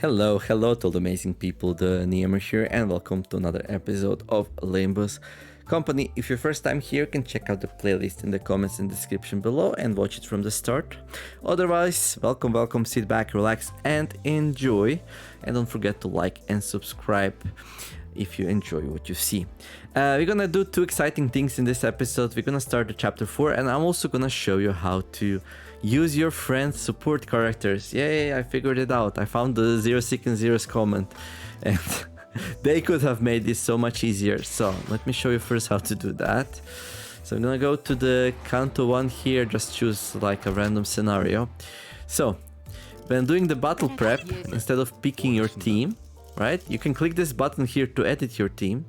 Hello to all the amazing people, TheNeomare here, and welcome to another episode of Limbus. Company, if you're first time here, you can check out the playlist in the comments and description below and watch it from the start. Otherwise, welcome, sit back, relax, and enjoy. And don't forget to like and subscribe if you enjoy what you see. We're gonna do two exciting things in this episode. We're gonna start the chapter 4, and I'm also gonna show you how to use your friends' support characters. Yay, I figured it out. I found the 0 Seeking Zero's comment, and they could have made this so much easier. So let me show you first how to do that. So I'm gonna go to the Kanto one here, just choose like a random scenario. So when doing the battle prep, instead of picking your team, right, you can click this button here to edit your team,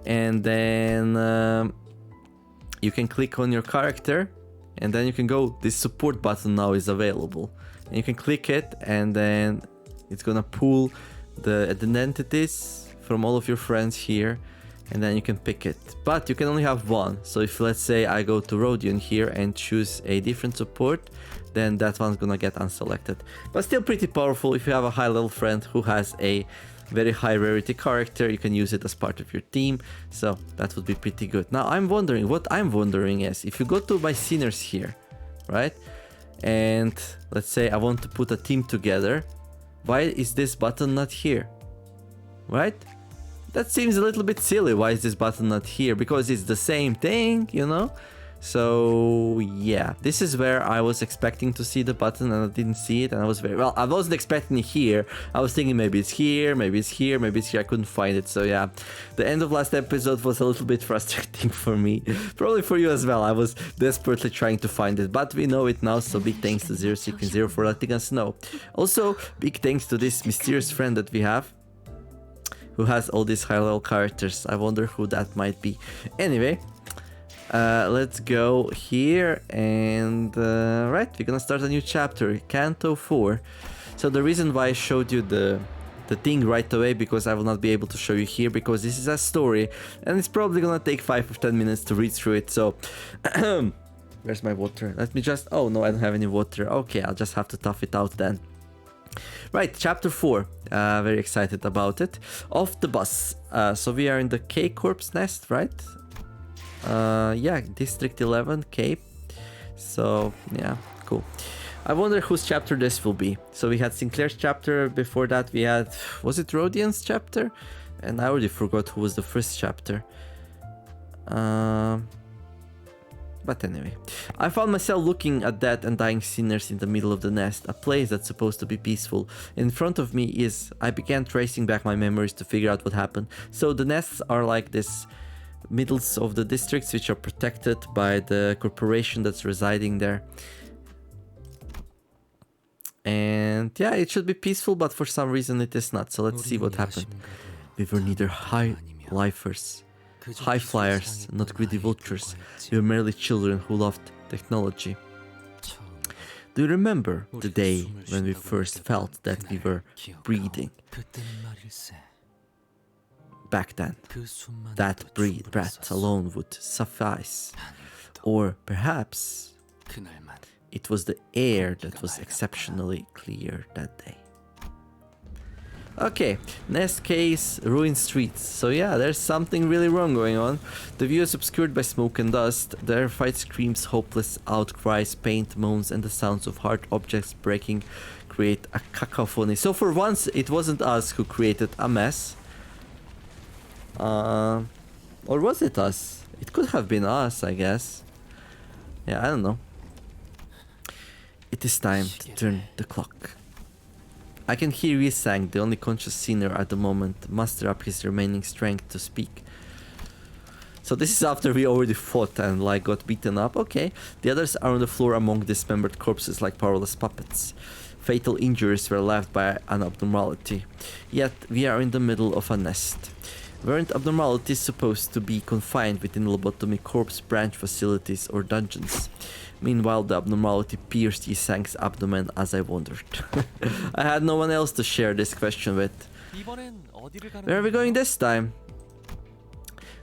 and then you can click on your character, and then you can go, this support button now is available, and you can click it, and then it's gonna pull the identities from all of your friends here, and then you can pick it. But you can only have one. So if, let's say, I go to Rodion here and choose a different support, then that one's gonna get unselected. But still pretty powerful. If you have a high level friend who has a very high rarity character, you can use it as part of your team, so that would be pretty good. Now what I'm wondering is, if you go to my sceners here, right, and let's say I want to put a team together, why is this button not here, right? That seems a little bit silly. Why is this button not here? Because it's the same thing, you know? So yeah, this is where I was expecting to see the button, and I didn't see it, and I was I wasn't expecting it here. I was thinking maybe it's here, maybe it's here, maybe it's here. I couldn't find it. So yeah, the end of last episode was a little bit frustrating for me, probably for you as well. I was desperately trying to find it, but we know it now, so big thanks to 0 Seeking Zero for letting us know. Also, big thanks to this mysterious friend that we have, who has all these high level characters. I wonder who that might be. Anyway, let's go here, and right, we're gonna start a new chapter, Kanto 4. So the reason why I showed you the thing right away, because I will not be able to show you here, because this is a story, and it's probably gonna take 5 or 10 minutes to read through it. So where's my water? Let me just, oh no, I don't have any water. Okay, I'll just have to tough it out then. Right, chapter 4, very excited about it. Off the bus. So we are in the K Corp's nest, right? Yeah, District 11, Cape. So yeah, cool. I wonder whose chapter this will be. So we had Sinclair's chapter, before that we had, was it Rodion's chapter? And I already forgot who was the first chapter. But anyway, I found myself looking at dead and dying sinners in the middle of the nest, a place that's supposed to be peaceful. In front of me I began tracing back my memories to figure out what happened. So the nests are like this middles of the districts, which are protected by the corporation that's residing there. And yeah, it should be peaceful, but for some reason it is not. So let's see what happened. We were neither high lifers, high flyers, not greedy vultures. We were merely children who loved technology. Do you remember the day when we first felt that we were breathing? Back then, that breath alone would suffice. Or perhaps it was the air that was exceptionally clear that day. Okay, next case, ruined streets. So yeah, there's something really wrong going on. The view is obscured by smoke and dust. The air fight screams, hopeless outcries, paint moans, and the sounds of hard objects breaking create a cacophony. So for once, it wasn't us who created a mess. Or was it us? It could have been us, I guess. Yeah, I don't know. It is time to turn the clock. I can hear Yisang, the only conscious sinner at the moment, muster up his remaining strength to speak. So this is after we already fought and like got beaten up. Okay, the others are on the floor among dismembered corpses like powerless puppets. Fatal injuries were left by an abnormality. Yet we are in the middle of a nest. Weren't abnormalities supposed to be confined within Lobotomy Corp's branch facilities or dungeons? Meanwhile, the abnormality pierced Yisang's abdomen as I wondered. I had no one else to share this question with. Where are we going this time?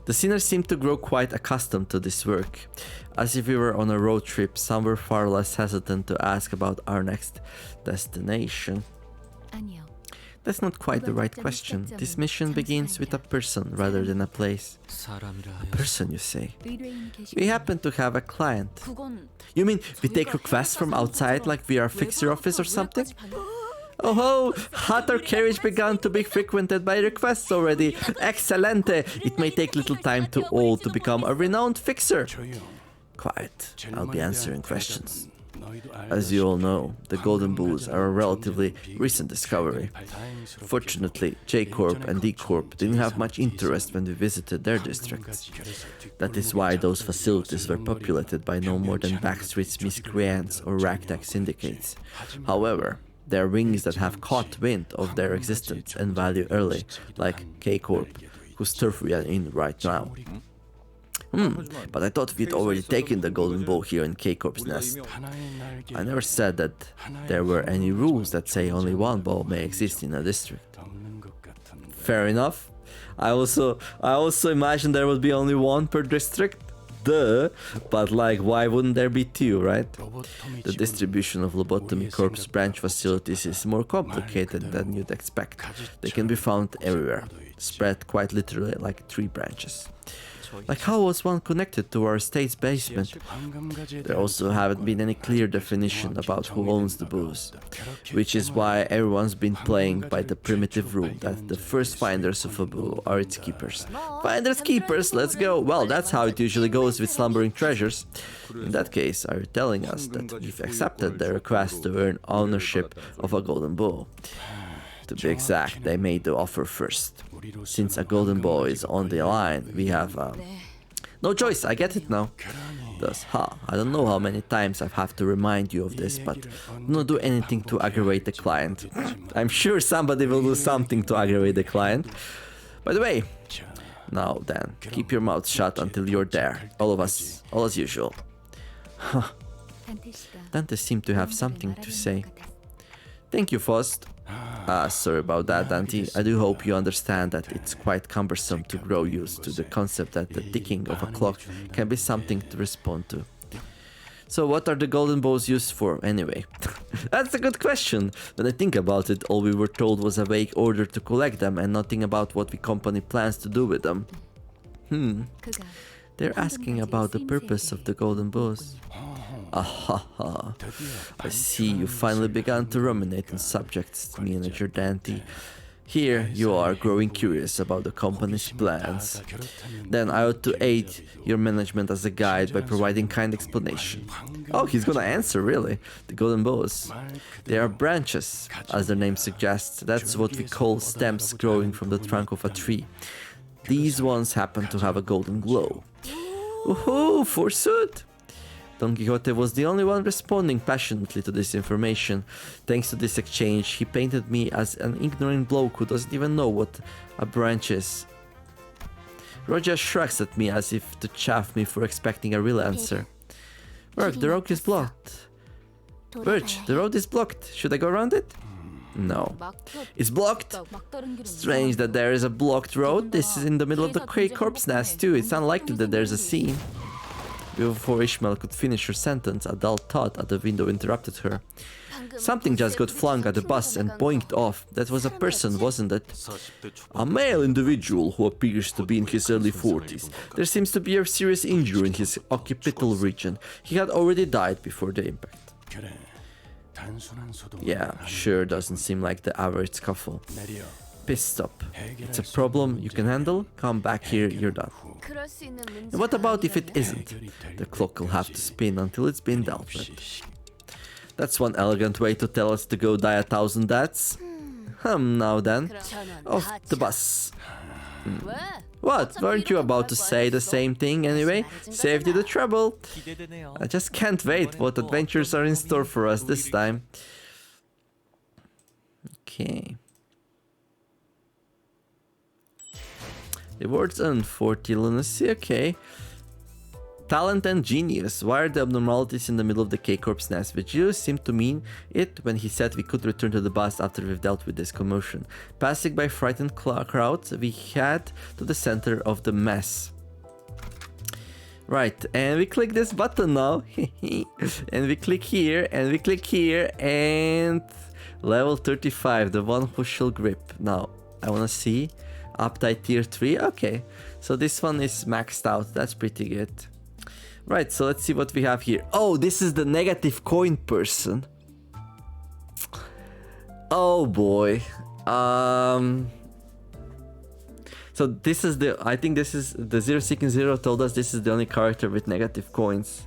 The sinners seemed to grow quite accustomed to this work. As if we were on a road trip, some were far less hesitant to ask about our next destination. That's not quite the right question. This mission begins with a person rather than a place. A person, you say? We happen to have a client. You mean we take requests from outside like we are a fixer office or something? Oh ho! Had our carriage begun to be frequented by requests already? Excelente! It may take little time to all to become a renowned fixer. Quiet. I'll be answering questions. As you all know, the golden bulls are a relatively recent discovery. Fortunately, J-Corp and D-Corp didn't have much interest when we visited their districts. That is why those facilities were populated by no more than backstreet miscreants or ragtag syndicates. However, there are rings that have caught wind of their existence and value early, like K-Corp, whose turf we are in right now. But I thought we'd already taken the golden bull here in K-Corp's nest. I never said that there were any rules that say only one bull may exist in a district. Fair enough. I also imagined there would be only one per district. Duh. But like, why wouldn't there be two, right? The distribution of Lobotomy Corp's branch facilities is more complicated than you'd expect. They can be found everywhere, spread quite literally like tree branches. Like how was one connected to our state's basement? There also haven't been any clear definition about who owns the booze, which is why everyone's been playing by the primitive rule that the first finders of a boo are its keepers. Finders keepers, let's go! Well, that's how it usually goes with slumbering treasures. In that case, are you telling us that we've accepted their request to earn ownership of a golden bull? To be exact, they made the offer first. Since a golden ball is on the line, we have no choice. I get it now. Thus, I don't know how many times I have to remind you of this, but do not do anything to aggravate the client. I'm sure somebody will do something to aggravate the client. By the way, now then, keep your mouth shut until you're there. All of us, all as usual. Dante seemed to have something to say. Thank you, Faust. Sorry about that, Dante. I do hope you understand that it's quite cumbersome to grow used to the concept that the ticking of a clock can be something to respond to. So what are the golden balls used for, anyway? That's a good question. When I think about it, all we were told was a vague order to collect them and nothing about what the company plans to do with them. They're asking about the purpose of the golden balls. Ahaha. I see you finally began to ruminate on subjects, Manager Dante. Here you are growing curious about the company's plans. Then I ought to aid your management as a guide by providing kind explanation. Oh, he's gonna answer, really. The golden balls. They are branches, as their name suggests. That's what we call stems growing from the trunk of a tree. These ones happen to have a golden glow. Woohoo, forsooth! Don Quixote was the only one responding passionately to this information. Thanks to this exchange, he painted me as an ignorant bloke who doesn't even know what a branch is. Roger shrugs at me as if to chaff me for expecting a real answer. Birch, the road is blocked. Birch, the road is blocked. Should I go around it? No. It's blocked? Strange that there is a blocked road. This is in the middle of the K-Corp's nest too. It's unlikely that there's a scene. Before Ishmael could finish her sentence, a dull thud at the window interrupted her. Something just got flung at the bus and boinked off. That was a person, wasn't it? A male individual who appears to be in his early 40s. There seems to be a serious injury in his occipital region. He had already died before the impact. Yeah, sure doesn't seem like the average scuffle. Piss stop. It's a problem you can handle? Come back here, you're done. And what about if it isn't? The clock will have to spin until it's been dealt with. That's one elegant way to tell us to go die 1,000 deaths. Now then. Off the bus. What? Weren't you about to say the same thing anyway? Saved you the trouble. I just can't wait what adventures are in store for us this time. Okay. Rewards earned 40 lunacy, okay. Talent and genius. Why are the abnormalities in the middle of the K-Corp's nest? Vigilio seemed to mean it when he said we could return to the bus after we've dealt with this commotion. Passing by frightened crowds, we head to the center of the mess. Right, and we click this button now. And we click here, and we click here, and Level 35, the one who shall grip. Now, I wanna see. Uptight tier 3, okay. So this one is maxed out, that's pretty good. Right, so let's see what we have here. Oh, this is the negative coin person. Oh boy. So this is the, I think this is, the Zero Seeking Zero told us this is the only character with negative coins.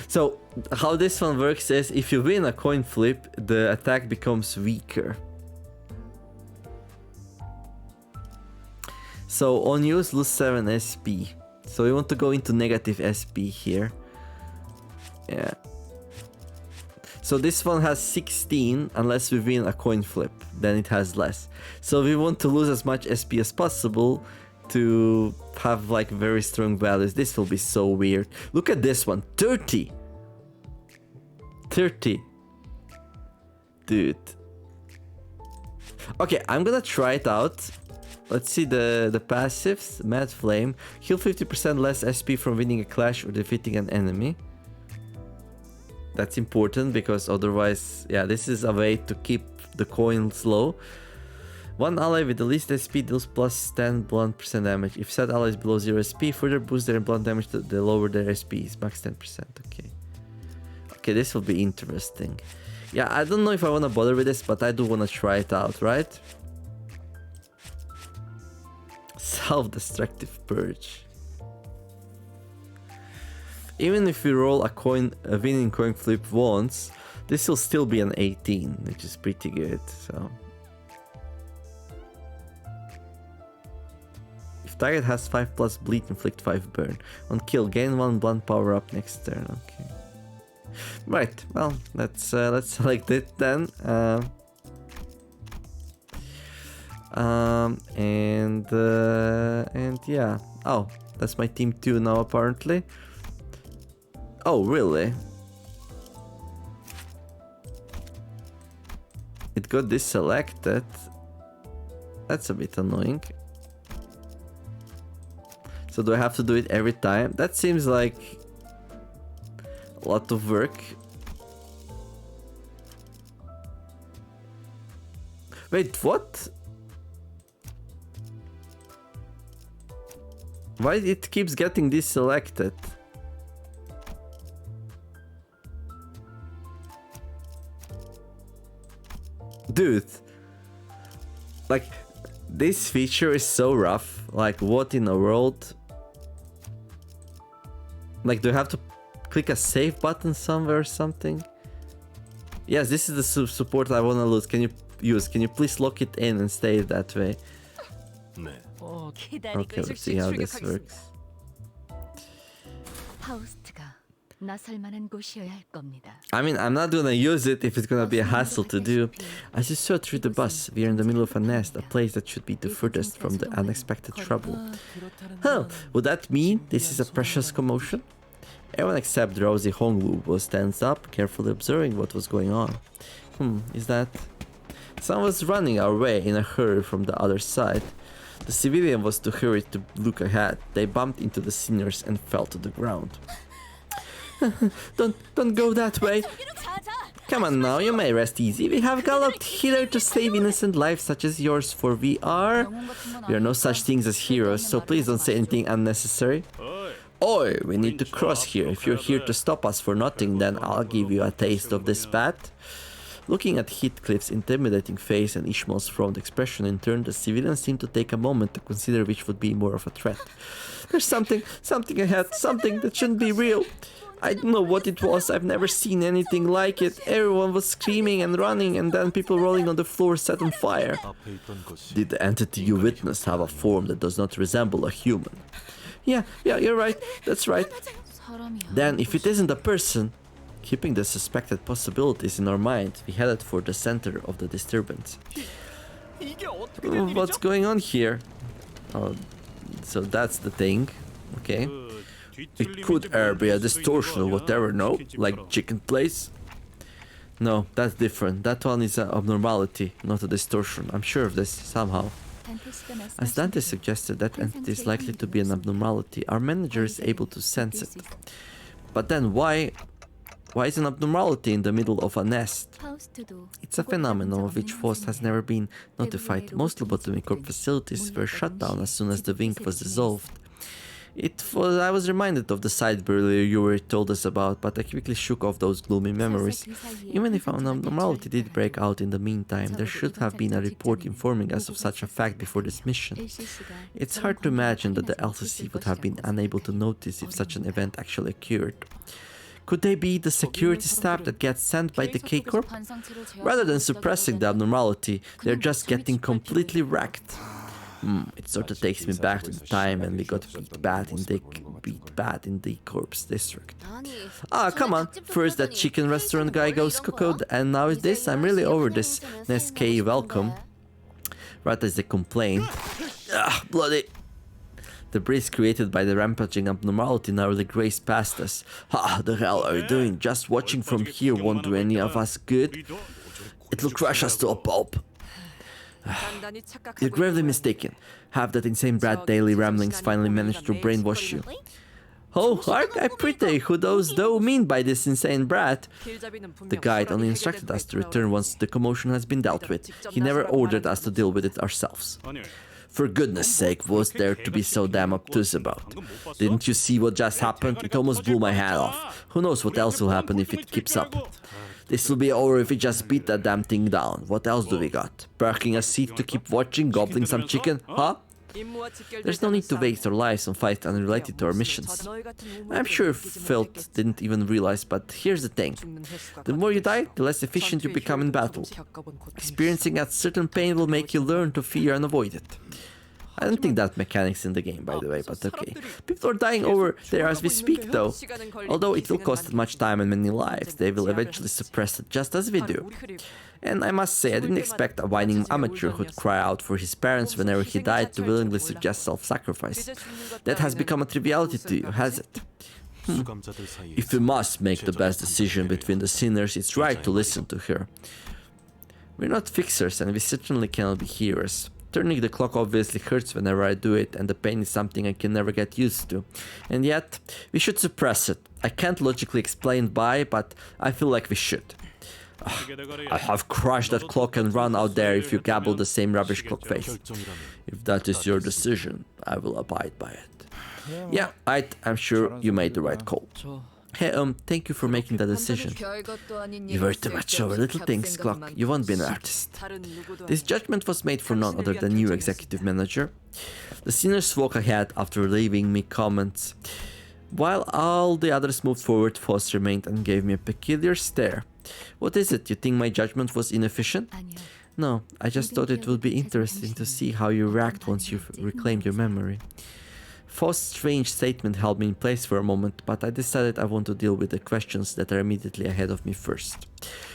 So how this one works is if you win a coin flip, the attack becomes weaker. So on use, lose 7 SP. So we want to go into negative SP here. Yeah. So this one has 16 unless we win a coin flip, then it has less. So we want to lose as much SP as possible to have like very strong values. This will be so weird. Look at this one, 30. 30. Dude. Okay, I'm gonna try it out. Let's see the passives. Mad Flame. Heal 50% less SP from winning a clash or defeating an enemy. That's important because otherwise, yeah, this is a way to keep the coins low. One ally with the least SP deals plus 10 blunt percent damage. If said ally is below 0 SP, further boost their blunt damage to the lower their SP is max 10%. Okay. Okay, this will be interesting. Yeah, I don't know if I want to bother with this, but I do want to try it out, right? Self-destructive purge. Even if we roll a winning coin flip once, this will still be an 18, which is pretty good. So, if target has 5+ bleed, inflict 5 burn. On kill, gain 1 blunt power up next turn. Okay. Right. Well, let's select it then. And yeah. Oh, that's my team 2 now apparently. Oh, really? It got deselected. That's a bit annoying. So do I have to do it every time? That seems like a lot of work. Wait, what? Why it keeps getting deselected? Dude, like, this feature is so rough. Like, what in the world? Like, do I have to click a save button somewhere or something? Yes, this is the support I want to lose. Can you please lock it in and stay that way? Okay, let's see how this works. I mean, I'm not gonna use it if it's gonna be a hassle to do. As you saw through the bus, we are in the middle of a nest, a place that should be the furthest from the unexpected trouble. Huh, would that mean this is a precious commotion? Everyone except Drowsy Honglu was stands up, carefully observing what was going on. Is that... Someone was running our way in a hurry from the other side. The civilian was too hurried to look ahead. They bumped into the seniors and fell to the ground. Don't go that way. Come on now, you may rest easy. We have galloped hither to save innocent lives such as yours, for we are no such things as heroes, so please don't say anything unnecessary. Oi, we need to cross here. If you're here to stop us for nothing, then I'll give you a taste of this path. Looking at Heathcliff's intimidating face and Ishmael's frowning expression in turn, the civilians seemed to take a moment to consider which would be more of a threat. There's something ahead, something that shouldn't be real. I don't know what it was, I've never seen anything like it. Everyone was screaming and running, and then people rolling on the floor set on fire. Did the entity you witnessed have a form that does not resemble a human? Yeah, you're right, that's right. Then, if it isn't a person, keeping the suspected possibilities in our mind, we headed for the center of the disturbance. What's going on here? Oh, so that's the thing, okay. It could be a distortion or whatever, no? Like chicken place? No, that's different. That one is an abnormality, not a distortion. I'm sure of this, somehow. As Dante suggested, that entity is likely to be an abnormality. Our manager is able to sense it. But then why Why is an abnormality in the middle of a nest? It's a phenomenon of which Faust has never been notified. Most Lobotomy Corp facilities were shut down as soon as the wing was dissolved. I was reminded of the side burglary you told us about, but I quickly shook off those gloomy memories. Even if an abnormality did break out in the meantime, there should have been a report informing us of such a fact before this mission. It's hard to imagine that the LCC would have been unable to notice if such an event actually occurred. Could they be the security staff that gets sent by the K-Corp? Rather than suppressing the abnormality, they're just getting completely wrecked. It sort of takes me back to the time when we got beat bad in the Corp's district. Ah, come on. First that chicken restaurant guy goes cuckoo, and now is this. I'm really over this. K welcome. Right as they complain. Ah, bloody. The breeze created by the rampaging abnormality narrowly grazed past us. The hell are you doing? Just watching from here won't do any of us good. It will crush us to a pulp. You're gravely mistaken. Have that insane brat daily ramblings finally managed to brainwash you? Oh, I pretty who those though mean by this insane brat? The guide only instructed us to return once the commotion has been dealt with. He never ordered us to deal with it ourselves. For goodness sake, what's there to be so damn obtuse about? Didn't you see what just happened? It almost blew my head off. Who knows what else will happen if it keeps up? This will be over if we just beat that damn thing down. What else do we got? Parking a seat to keep watching, gobbling some chicken, huh? There's no need to waste our lives on fights unrelated to our missions. I'm sure Felt didn't even realize, but here's the thing. The more you die, the less efficient you become in battle. Experiencing a certain pain will make you learn to fear and avoid it. I don't think that mechanic's in the game, by the way, but okay. People are dying over there as we speak, though. Although it will cost much time and many lives, they will eventually suppress it just as we do. And I must say, I didn't expect a whining amateur who'd cry out for his parents whenever he died to willingly suggest self-sacrifice. That has become a triviality to you, has it? If we must make the best decision between the sinners, it's right to listen to her. We're not fixers, and we certainly cannot be healers. Turning the clock obviously hurts whenever I do it, and the pain is something I can never get used to. And yet, we should suppress it. I can't logically explain why, but I feel like we should. I have crushed that clock and run out there if you gabble the same rubbish clock face. If that is your decision, I will abide by it. Yeah, I'm sure you made the right call. Hey, thank you for making that decision. You worry too much over little things, Clock. You won't be an artist. This judgment was made for none other than you, executive manager. The seniors walk ahead after leaving me comments. While all the others moved forward, Faust remained and gave me a peculiar stare. What is it? You think my judgment was inefficient? No, I just thought it would be interesting to see how you react once you've reclaimed your memory. Faust's strange statement held me in place for a moment, but I decided I want to deal with the questions that are immediately ahead of me first.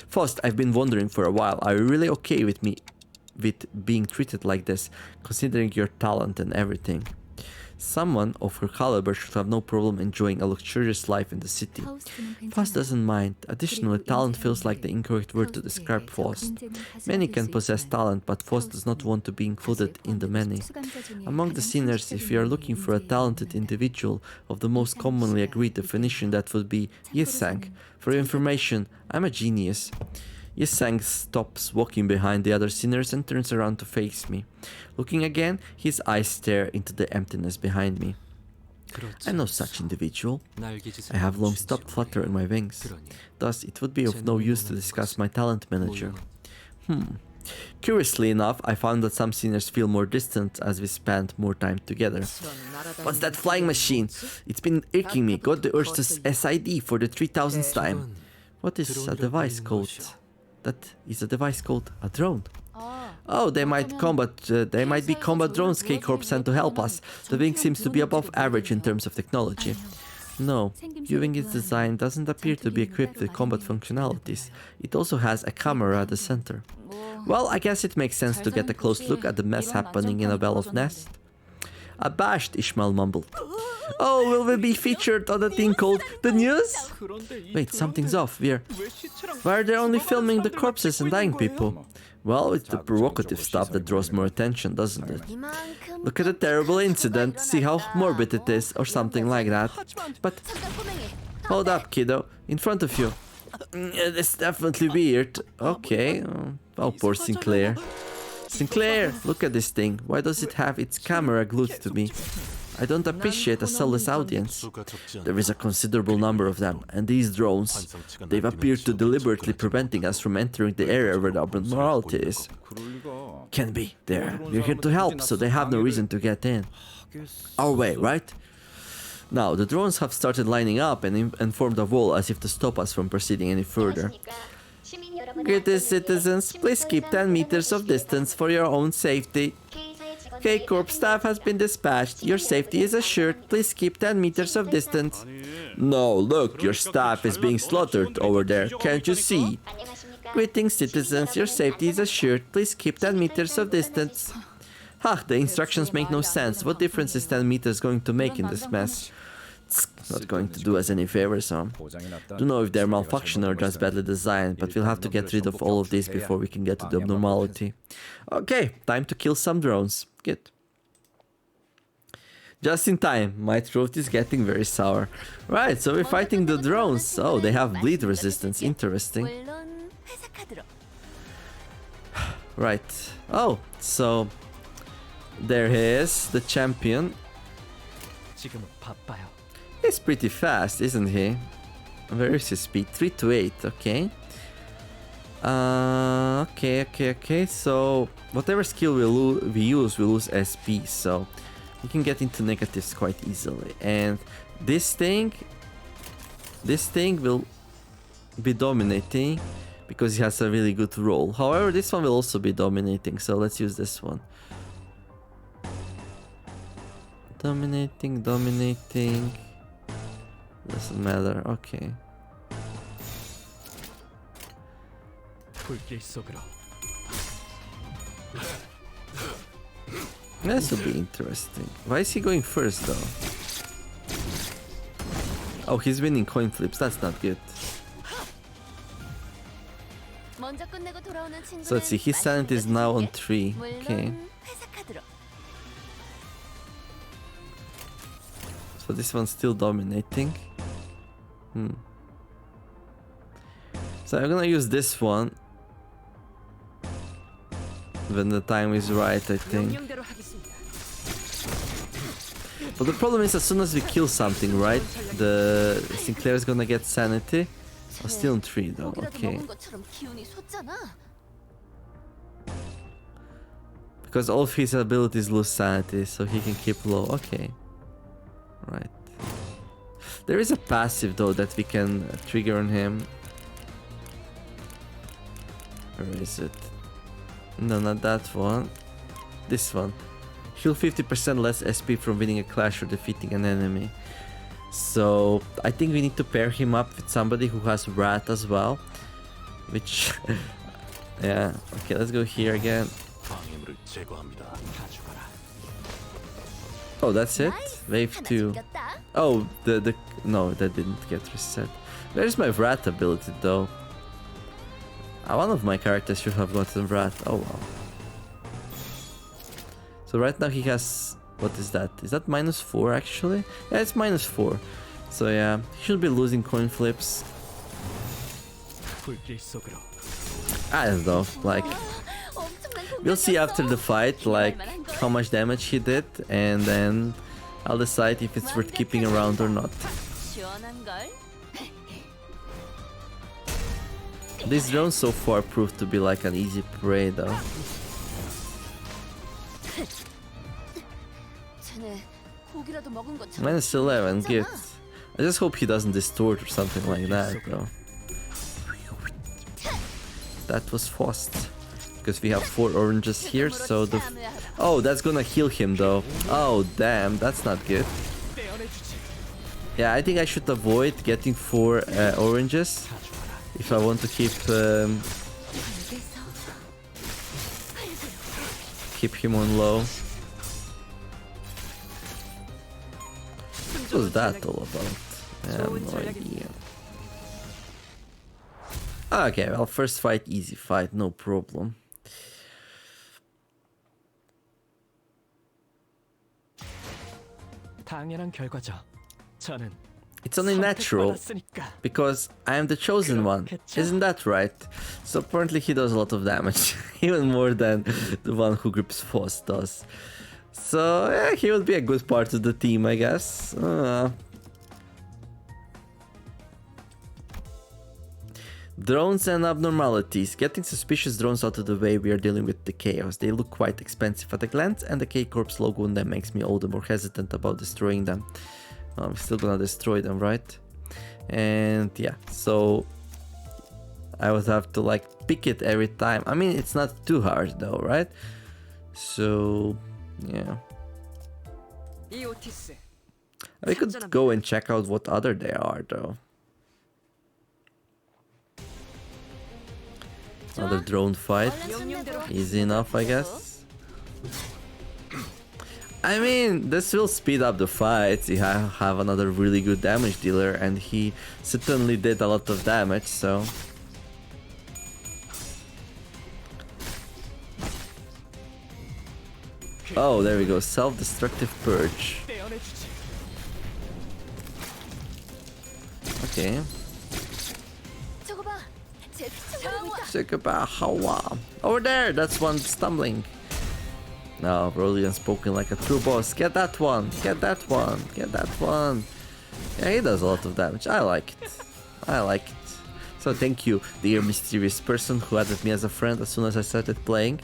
Faust, I've been wondering for a while, are you really okay with being treated like this, considering your talent and everything? Someone of her caliber should have no problem enjoying a luxurious life in the city. Faust doesn't mind. Additionally, talent feels like the incorrect word to describe Faust. Many can possess talent, but Faust does not want to be included in the many. Among the sinners, if you are looking for a talented individual of the most commonly agreed definition, that would be Yesang. For your information, I'm a genius. Yesang stops walking behind the other sinners and turns around to face me. Looking again, his eyes stare into the emptiness behind me. I'm no such individual. I have long stopped fluttering my wings. Thus, it would be of no use to discuss my talent manager. Curiously enough, I found that some sinners feel more distant as we spend more time together. What's that flying machine? It's been irking me. Got the urge to SID for the 3000th time. What is a device called? That is a device called a drone. Oh, they might be combat drones K-Corp sent to help us. The wing seems to be above average in terms of technology. No, viewing its design doesn't appear to be equipped with combat functionalities. It also has a camera at the center. Well, I guess it makes sense to get a close look at the mess happening in a well-off nest. Abashed, Ishmael mumbled. Oh, will we be featured on a thing called The News? Wait, something's off. Why are they only filming the corpses and dying people? Well, it's the provocative stuff that draws more attention, doesn't it? Look at the terrible incident, see how morbid it is, or something like that. But hold up, kiddo, in front of you. It's definitely weird. Okay. Oh, poor Sinclair. Sinclair, look at this thing. Why does it have its camera glued to me? I don't appreciate a soulless audience. There is a considerable number of them, and these drones, they've appeared to deliberately preventing us from entering the area where the abnormality is. Can be. There. We're here to help, so they have no reason to get in. Our way, right? Now, the drones have started lining up and formed a wall as if to stop us from proceeding any further. Greetings, citizens. Please keep 10 meters of distance for your own safety. K-Corp staff has been dispatched. Your safety is assured. Please keep 10 meters of distance. No, look, your staff is being slaughtered over there. Can't you see? Greetings, citizens. Your safety is assured. Please keep 10 meters of distance. Ha, the instructions make no sense. What difference is 10 meters going to make in this mess? It's not going to do us any favors, huh? Don't know if they're malfunctional or just badly designed, but we'll have to get rid of all of these before we can get to the abnormality. Okay, time to kill some drones. Good. Just in time, my throat is getting very sour. Right, so we're fighting the drones. Oh, they have bleed resistance, interesting. Right. Oh, so there he is, the champion. He's pretty fast, isn't he? Where is his speed? 3 to 8, okay. Okay. So whatever skill we use, we lose SP. So we can get into negatives quite easily. And this thing will be dominating because he has a really good roll. However, this one will also be dominating. So let's use this one. Dominating. Doesn't matter. Okay. This will be interesting. Why is he going first though? Oh, he's winning coin flips. That's not good. So let's see. His sanity is now on 3. Okay. So this one's still dominating. So I'm gonna use this one when the time is right, I think. But the problem is, as soon as we kill something, right, the Sinclair is gonna get sanity. Oh, still on 3 though, okay. Because all of his abilities lose sanity, so he can keep low, okay. Right. There is a passive though that we can trigger on him. Where is it? No, not that one. This one. Heal 50% less SP from winning a clash or defeating an enemy. So I think we need to pair him up with somebody who has Wrath as well. Which... yeah. Okay, let's go here again. Oh, that's it? Wave 2. Oh, no, that didn't get reset. Where's my Wrath ability though? One of my characters should have gotten Wrath. Oh wow. So right now he has... what is that? Is that -4 actually? Yeah, it's -4. So yeah, he should be losing coin flips. I don't know, like... we'll see after the fight, like, how much damage he did, and then I'll decide if it's worth keeping around or not. These drones so far proved to be like an easy prey though. -11, good. I just hope he doesn't distort or something like that though. That was fast. Because we have 4 oranges here, so the... oh, that's gonna heal him though. Oh, damn, that's not good. Yeah, I think I should avoid getting 4 oranges if I want to keep him on low. What was that all about? I have no idea. Okay, well, first fight, easy fight, no problem. It's only natural, because I am the chosen one. Isn't that right? So apparently he does a lot of damage, even more than the one who grips Foss does. So yeah, he would be a good part of the team, I guess. Drones and abnormalities. Getting suspicious drones out of the way, we are dealing with the chaos. They look quite expensive at a glance, and the K-Corps logo on them makes me all the more hesitant about destroying them. I'm still gonna destroy them, right? And yeah, so I would have to like pick it every time. I mean, it's not too hard though, right? So yeah. We could go and check out what other they are though. Another drone fight. Easy enough, I guess. I mean, this will speed up the fights. You have another really good damage dealer, and he certainly did a lot of damage, so... Oh, there we go. Self-destructive purge. Okay. Over there, that's one stumbling. No, Rodian spoken like a true boss. Get that one, get that one, get that one. Yeah, he does a lot of damage. I like it. I like it. So thank you, dear mysterious person who added me as a friend as soon as I started playing.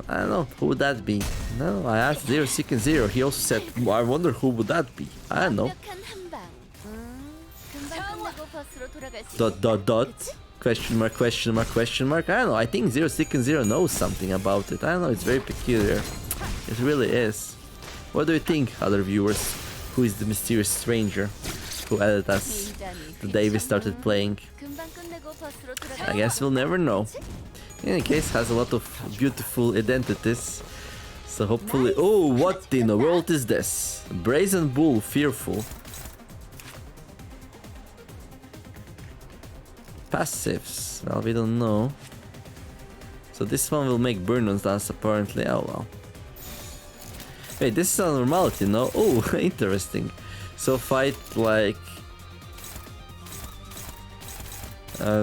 I don't know, who would that be? No, I asked Zero Seeking Zero. He also said, I wonder who would that be? I don't know. Dot dot dot. Question mark, question mark, question mark. I don't know. I think Zero Seeking Zero knows something about it. I don't know. It's very peculiar. It really is. What do you think, other viewers? Who is the mysterious stranger who added us the day we started playing? I guess we'll never know. In any case, has a lot of beautiful identities. So hopefully... Oh, what in the world is this? Brazen Bull, fearful. Passives, well, we don't know. So this one will make burn on us apparently. Oh well. Wait, this is a normality, no? Oh, interesting. So fight like...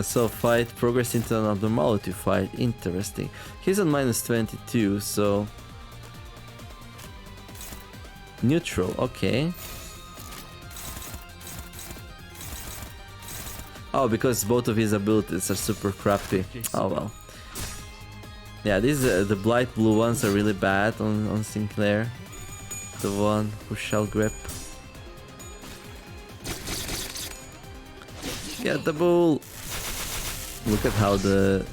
so fight progress into an abnormality fight. Interesting. He's on minus 22, so... Neutral, okay. Oh, because both of his abilities are super crappy. Oh well. Yeah, these the blight blue ones are really bad on Sinclair. The one who shall grip. Get the bull! Look at how the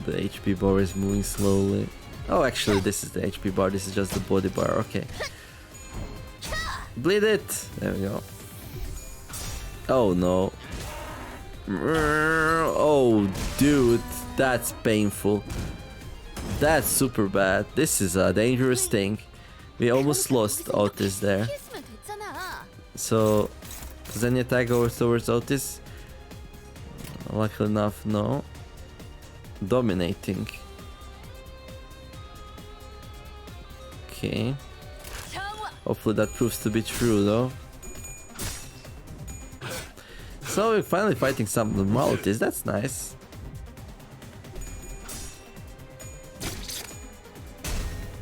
HP bar is moving slowly. Oh, actually this is the HP bar, this is just the body bar, okay. Bleed it! There we go. Oh no. Oh, dude, that's painful. That's super bad. This is a dangerous thing. We almost lost Otis there. So, does any attack go towards Otis? Luckily enough, no. Dominating. Okay. Hopefully that proves to be true, though. So we're finally fighting some abnormalities, that's nice.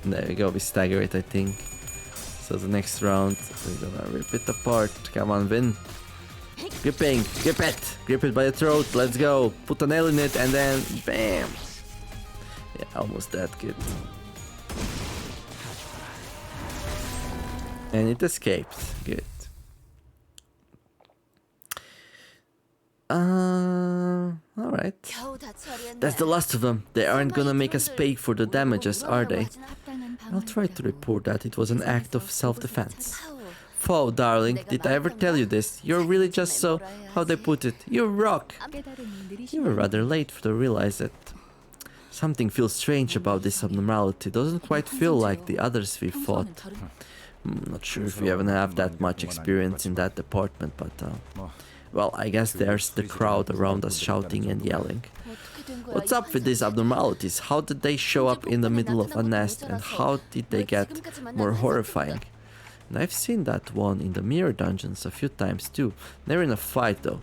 There we go, we stagger it, I think. So the next round, we're gonna rip it apart. Come on, win. Gripping, grip it! Grip it by the throat, let's go. Put a nail in it and then bam! Yeah, almost that good. And it escaped, good. Alright. That's the last of them. They aren't gonna make us pay for the damages, are they? I'll try to report that it was an act of self-defense. Foe, darling, did I ever tell you this? You're really just so... how they put it? You rock! You were rather late to realize it. Something feels strange about this abnormality. Doesn't quite feel like the others we fought. I'm not sure if we even have that much experience in that department, but... well, I guess there's the crowd around us shouting and yelling. What's up with these abnormalities? How did they show up in the middle of a nest, and how did they get more horrifying? And I've seen that one in the mirror dungeons a few times too. Never in a fight though.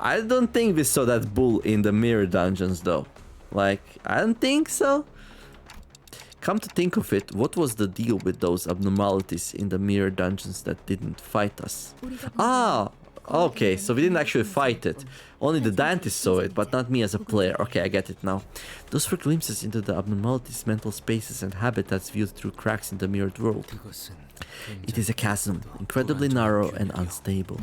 I don't think we saw that bull in the mirror dungeons though. Like, I don't think so. Come to think of it, what was the deal with those abnormalities in the mirror dungeons that didn't fight us? Ah, okay, so we didn't actually fight it. Only the dentist saw it, but not me as a player. Okay, I get it now. Those were glimpses into the abnormalities, mental spaces and habitats viewed through cracks in the mirrored world. It is a chasm, incredibly narrow and unstable.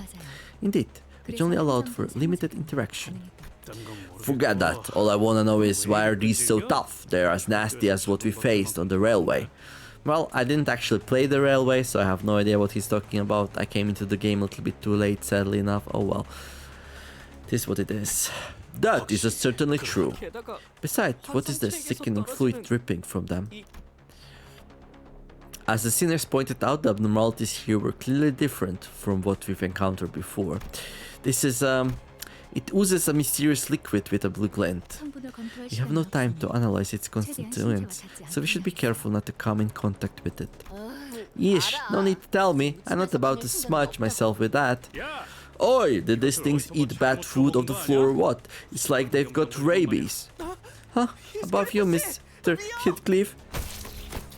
Indeed, which only allowed for limited interaction. Forget that. All I wanna know is why are these so tough? They're as nasty as what we faced on the railway. Well, I didn't actually play the railway, so I have no idea what he's talking about. I came into the game a little bit too late, sadly enough. Oh well. It is what it is. That is certainly true. Besides, what is this sickening fluid dripping from them? As the sinners pointed out, the abnormalities here were clearly different from what we've encountered before. This is, it oozes a mysterious liquid with a blue glint. We have no time to analyze its constituents, so we should be careful not to come in contact with it. Yeesh, no need to tell me, I'm not about to smudge myself with that. Oi, did these things eat bad food off the floor or what? It's like they've got rabies. Huh, above you, Mr. Heathcliff.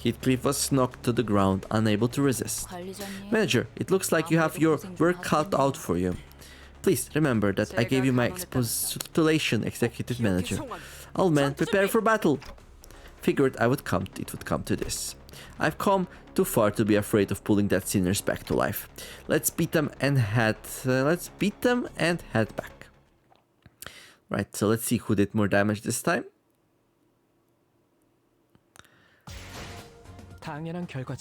Heathcliff was knocked to the ground, unable to resist. Manager, it looks like you have your work cut out for you. Please remember that I gave you my expostulation, Executive Manager. All men, prepare for battle. Figured it would come to this. I've come too far to be afraid of pulling that sinners back to life. Let's beat them and head back. Right, so let's see who did more damage this time.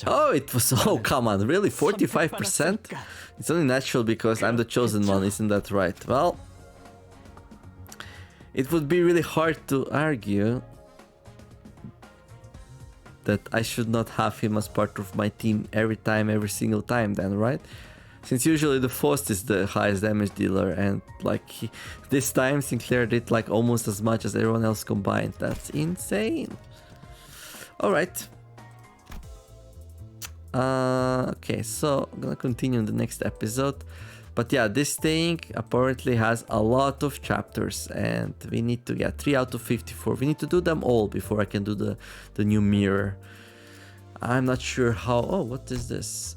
Oh, it was, oh come on, really, 45%? It's only natural because I'm the chosen one, isn't that right? Well, it would be really hard to argue that I should not have him as part of my team every single time then, right? Since usually the Faust is the highest damage dealer and like this time Sinclair did like almost as much as everyone else combined. That's insane. Alright. Okay, so I'm gonna continue in the next episode. But yeah, this thing apparently has a lot of chapters and we need to get 3 out of 54. We need to do them all before I can do the new mirror. I'm not sure how... Oh, what is this?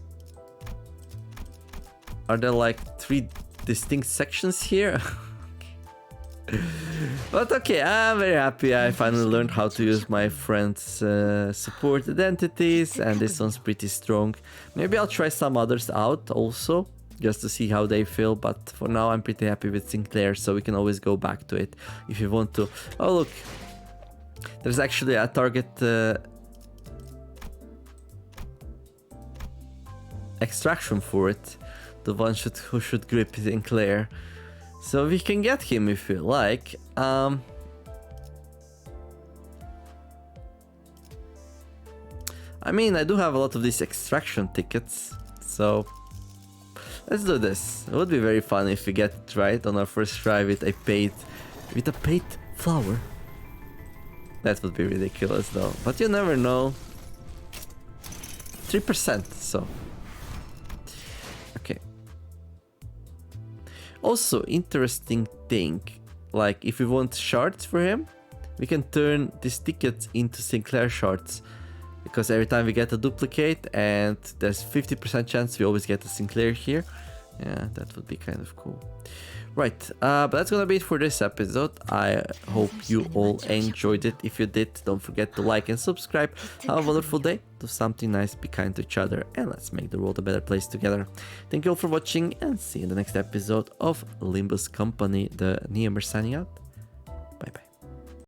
Are there like 3 distinct sections here? But okay, I'm very happy I finally learned how to use my friend's support identities, and this one's pretty strong. Maybe I'll try some others out also, just to see how they feel, but for now I'm pretty happy with Sinclair, so we can always go back to it if you want to. Oh look, there's actually a target extraction for it, the one who should grip Sinclair. So we can get him if you like. I mean, I do have a lot of these extraction tickets, so let's do this. It would be very fun if we get it right on our first try with a paid flower. That would be ridiculous though, but you never know. 3%, so. Okay. Also, interesting thing, like if we want shards for him, we can turn these tickets into Sinclair shards. Because every time we get a duplicate, and there's 50% chance we always get a Sinclair here. Yeah, that would be kind of cool. Right, but that's gonna be it for this episode. I hope you all enjoyed it. If you did, don't forget to like and subscribe. Have a wonderful day. Do something nice, be kind to each other, and let's make the world a better place together. Thank you all for watching, and see you in the next episode of Limbus Company, the TheNeomare signing out.